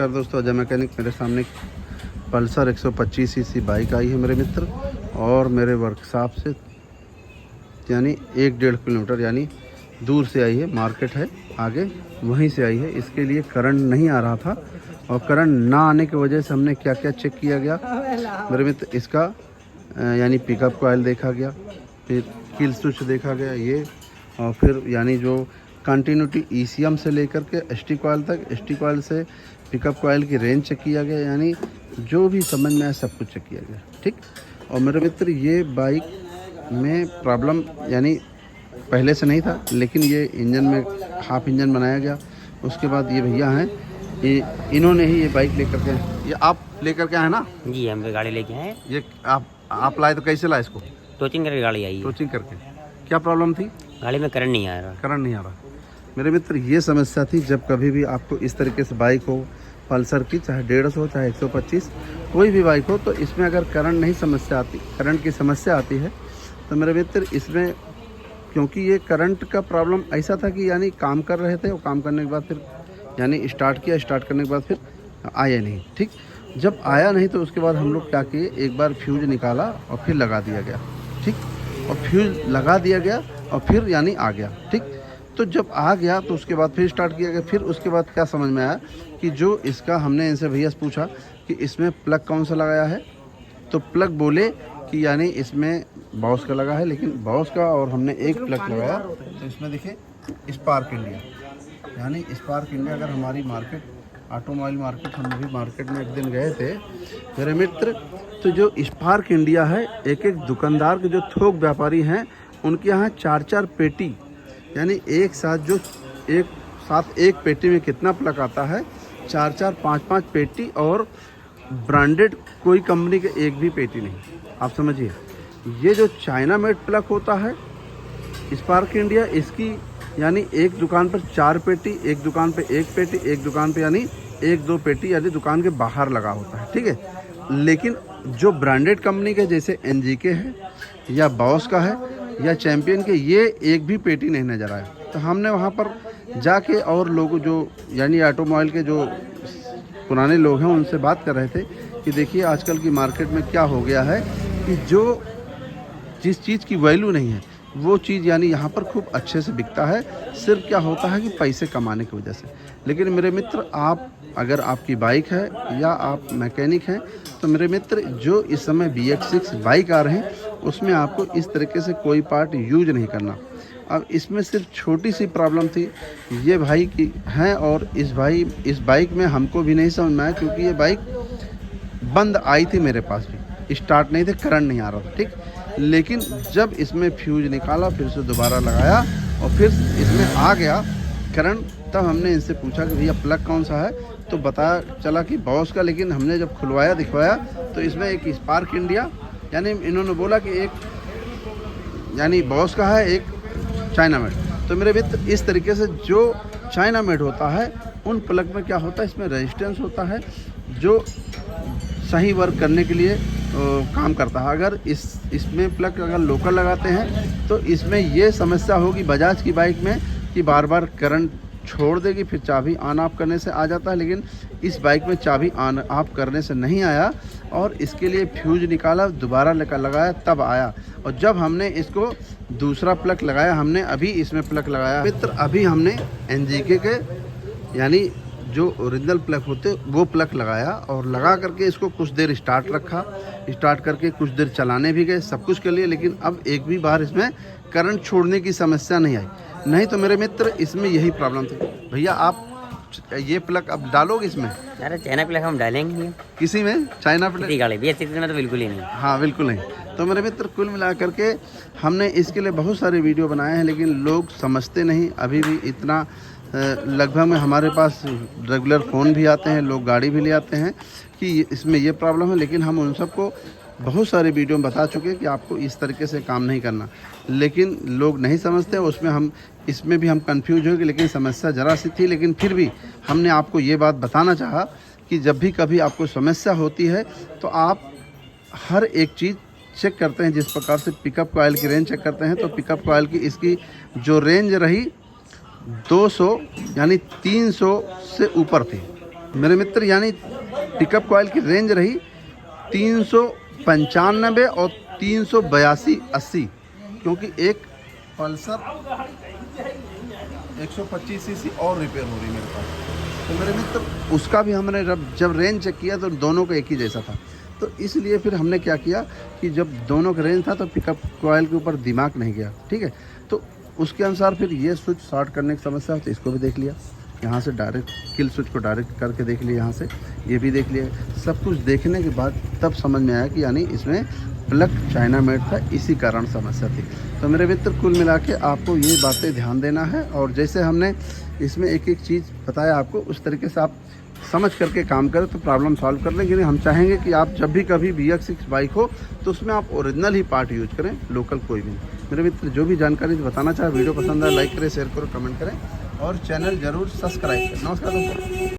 दोस्तों, अजय मैकेनिक। मेरे सामने पल्सर 125 सीसी बाइक आई है मेरे मित्र, और मेरे वर्कशॉप से यानी 1-1.5 किलोमीटर यानी दूर से आई है। मार्केट है आगे, वहीं से आई है। इसके लिए करंट नहीं आ रहा था, और करंट ना आने की वजह से हमने क्या क्या चेक किया गया मेरे मित्र। इसका यानी पिकअप कॉइल देखा गया, फिर किल स्विच देखा गया ये, और फिर यानी जो कंटिन्यूटी ECM से लेकर के ST कॉइल तक, ST कॉइल से पिकअप कॉइल की रेंज चेक किया गया, यानी जो भी समझ में आया सब कुछ चेक किया गया, ठीक। और मेरे मित्र, ये बाइक में प्रॉब्लम यानी पहले से नहीं था, लेकिन ये इंजन में हाफ इंजन बनाया गया। उसके बाद ये भैया हैं, ये इन्होंने ही ये बाइक लेकर के, ये आप लेकर के आए ना जी? हम भी गाड़ी लेके आए। ये आप लाए तो कैसे लाए इसको? टोचिंग करके गाड़ी आई है। टोचिंग करके। क्या प्रॉब्लम थी? गाड़ी में करंट नहीं आ रहा। करंट नहीं आ रहा मेरे मित्र। ये समस्या थी, जब कभी भी आपको इस तरीके से बाइक हो पल्सर की, चाहे 150 हो चाहे 125, कोई भी बाइक हो, तो इसमें अगर करंट की समस्या आती है तो मेरे मित्र इसमें, क्योंकि ये करंट का प्रॉब्लम ऐसा था कि यानी काम कर रहे थे, और काम करने के बाद फिर यानी स्टार्ट करने के बाद फिर आया नहीं, ठीक। जब आया नहीं तो उसके बाद हम लोग क्या किए, एक बार फ्यूज निकाला और फिर लगा दिया गया, ठीक। और फ्यूज लगा दिया गया और फिर यानी आ गया, ठीक। तो जब आ गया तो उसके बाद फिर स्टार्ट किया गया। फिर उसके बाद क्या समझ में आया कि जो इसका, हमने इनसे भैया से पूछा कि इसमें प्लग कौन सा लगाया है, तो प्लग बोले कि यानी इसमें बॉस का लगा है, लेकिन बॉस का, और हमने एक प्लग लगाया तो इसमें देखिए स्पार्क इंडिया, यानी स्पार्क इंडिया। अगर हमारी मार्केट, ऑटोमोबाइल मार्केट, हम भी मार्केट में एक दिन गए थे मेरे मित्र, तो जो स्पार्क इंडिया है, एक एक दुकानदार के जो थोक व्यापारी हैं, उनके यहाँ 4-4 पेटी, यानी एक साथ एक पेटी में कितना प्लग आता है, 4-4, 5-5 पेटी, और ब्रांडेड कोई कंपनी के एक भी पेटी नहीं। आप समझिए, ये जो चाइना मेड प्लग होता है स्पार्क इंडिया, इसकी यानी एक दुकान पर 4 पेटी, एक दुकान पे 1 पेटी, एक दुकान पे यानी 1-2 पेटी, यानी दुकान के बाहर लगा होता है, ठीक है। लेकिन जो ब्रांडेड कंपनी के, जैसे NGK है या बॉस का है या चैम्पियन के, ये एक भी पेटी नहीं नज़र आया। तो हमने वहाँ पर जाके, और लोग जो यानी ऑटोमोबाइल के जो पुराने लोग हैं, उनसे बात कर रहे थे कि देखिए आजकल की मार्केट में क्या हो गया है कि जिस चीज़ की वैल्यू नहीं है, वो चीज़ यानी यहाँ पर खूब अच्छे से बिकता है। सिर्फ क्या होता है कि पैसे कमाने की वजह से। लेकिन मेरे मित्र, आप अगर आपकी बाइक है या आप मैकेनिक हैं, तो मेरे मित्र, जो इस समय BX6 बाइक आ रहे हैं, उसमें आपको इस तरीके से कोई पार्ट यूज नहीं करना। अब इसमें सिर्फ छोटी सी प्रॉब्लम थी ये भाई की हैं, और इस बाइक में हमको भी नहीं समझ में आया, क्योंकि ये बाइक बंद आई थी मेरे पास भी, स्टार्ट नहीं थे, करंट नहीं आ रहा था, ठीक। लेकिन जब इसमें फ्यूज निकाला, फिर से दोबारा लगाया और फिर इसमें आ गया करंट, तब हमने इनसे पूछा कि भैया प्लग कौन सा है, तो बताया चला कि बॉस का। लेकिन हमने जब खुलवाया, दिखवाया, तो इसमें एक स्पार्क इंडिया, यानी इन्होंने बोला कि एक यानी बॉस का है, एक चाइना मेड। तो मेरे मित्र, इस तरीके से जो चाइना मेड होता है, उन प्लग में क्या होता है, इसमें रेजिस्टेंस होता है जो सही वर्क करने के लिए काम करता है। अगर इसमें प्लग अगर लोकल लगाते हैं, तो इसमें ये समस्या होगी बजाज की बाइक में कि बार बार करंट छोड़ देगी, फिर चाबी ऑन ऑफ करने से आ जाता है। लेकिन इस बाइक में चाबी ऑन ऑफ करने से नहीं आया, और इसके लिए फ्यूज निकाला, दोबारा लगाया, तब आया। और जब हमने इसको दूसरा प्लग लगाया, हमने अभी इसमें प्लग लगाया मित्र, अभी हमने NGK के यानी जो ओरिजिनल प्लग होते वो प्लग लगाया, और लगा करके इसको कुछ देर स्टार्ट करके कुछ देर चलाने भी गए, सब कुछ के लिए। लेकिन अब एक भी बार इसमें करंट छोड़ने की समस्या नहीं आई। नहीं तो मेरे मित्र, इसमें यही प्रॉब्लम थी। भैया, आप ये प्लग अब डालोगे इसमें? अरे चाइना प्लग हम डालेंगे नहीं किसी में, चाइना प्लग गाड़ी BX6 में तो बिल्कुल ही नहीं। हाँ, बिल्कुल नहीं। तो मेरे मित्र, कुल मिला करके हमने इसके लिए बहुत सारे वीडियो बनाए हैं, लेकिन लोग समझते नहीं अभी भी इतना। लगभग में हमारे पास रेगुलर फ़ोन भी आते हैं, लोग गाड़ी भी ले आते हैं कि इसमें ये प्रॉब्लम है। लेकिन हम उन सबको बहुत सारे वीडियो में बता चुके हैं कि आपको इस तरीके से काम नहीं करना, लेकिन लोग नहीं समझते। इसमें भी हम कंफ्यूज हो गए, लेकिन समस्या ज़रा सी थी। लेकिन फिर भी हमने आपको ये बात बताना चाहा कि जब भी कभी आपको समस्या होती है, तो आप हर एक चीज़ चेक करते हैं। जिस प्रकार से पिकअप कॉइल की रेंज चेक करते हैं, तो पिकअप कॉइल की इसकी जो रेंज रही 200 यानी 300 से ऊपर थी, मेरे मित्र यानी पिकअप कॉइल की रेंज रही 395 और 382-80, क्योंकि एक पल्सर 125 सीसी और रिपेयर हो रही मेरे पास। तो मेरे मित्र उसका भी हमने जब रेंज चेक किया तो दोनों का एक ही जैसा था। तो इसलिए फिर हमने क्या किया कि जब दोनों का रेंज था तो पिकअप कॉइल के ऊपर दिमाग नहीं गया, ठीक है। तो उसके अनुसार फिर ये स्विच शॉर्ट करने की समस्या है तो इसको भी देख लिया, यहाँ से डायरेक्ट किल स्विच को डायरेक्ट करके देख लिया, यहाँ से ये भी देख लिया। सब कुछ देखने के बाद तब समझ में आया कि यानी इसमें प्लग चाइना मेड था, इसी कारण समस्या थी। तो मेरे मित्र कुल मिला के आपको ये बातें ध्यान देना है, और जैसे हमने इसमें एक एक चीज़ बताया आपको उस तरीके से आप समझ करके काम करें तो प्रॉब्लम सॉल्व कर लेंगे। हम चाहेंगे कि आप जब भी कभी BX6 बाइक हो तो उसमें आप ओरिजिनल ही पार्ट यूज करें, लोकल कोई भी। मेरे मित्र जो भी जानकारी बताना चाहे वीडियो पसंद आए लाइक करें, शेयर करें, कमेंट करें और चैनल जरूर सब्सक्राइब करें। नमस्कार दोस्तों।